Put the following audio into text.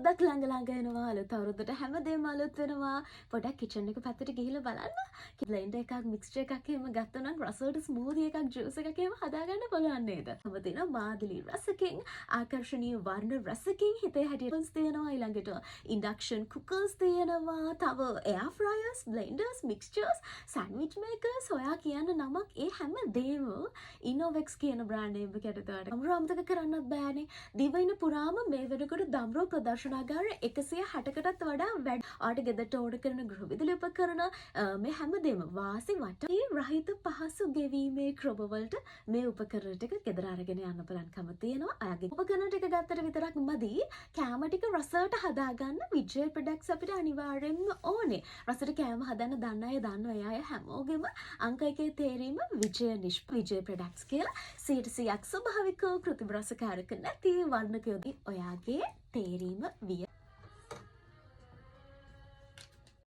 අවුරුද්දක් ළඟ එනවා. අලුත් අවුරුද්දට හැමදේම අලුත් වෙනවා. පොඩක් කිචන් එක පැත්තට ගිහිල්ලා බලන්න. බ්ලෙන්ඩර් එකක් මික්ස්චර් එකක් එහෙම ගත්තා නම් රසවලට ස්මූදි එකක් ජූස් එකක් එහෙම හදාගන්න පුළුවන් නේද? ඔබ තියෙනවා මාදිලි රසකින් ආකර්ෂණීය වර්ණ රසකින් හිතේ හැටියට තියෙනවා. ඊළඟට ඉන්ඩක්ෂන් කුකර්ස් තියෙනවා. තව එයාර් ෆ්‍රයර්ස්, බ්ලෙන්ඩර්ස්, මික්ස්චර්ස්, සෑන්ඩ්විච් මේකර්ස් ඔයා කියන නමක් ඒ හැම දේම ඉනෝවෙක්ස් කියන බ්‍රෑන්ඩ් නේම් එක යටතේ. අමර අමතක කරන්නත් බෑනේ. දිවයින පුරාම මේ වෙනකොට දම්රෝ ප්‍රදර්ශනාගාර 160කටත් වඩා වැඩ. ආට ගෙදරට ඕඩර් කරන ගෘහ විදුලි උපකරණ මේ හැමදේම වාසි වටේ රහිත පහසු ගෙවීමේ ක්‍රමවලට මේ උපකරණ ටික ගෙදර අරගෙන යන්න බලන්කම තියෙනවා. අයගේ උපකරණ ටික ගත්තට විතරක් මදි. කැම ටික රසයට හදාගන්න විජය ප්‍රොඩක්ට්ස් අපිට අනිවාර්යෙන්ම ඕනේ. රසට කැම හදන්න දන්න අය දන්නවා. ඒ අය හැමෝගෙම අංක 1 තේරීම විජය ප්‍රොඩක්ට්ස් කියලා 100% ස්වභාවික කෘත්‍රිම රසකාරක නැති වර්ණක යොදී ඔයාගේ තේරීම විය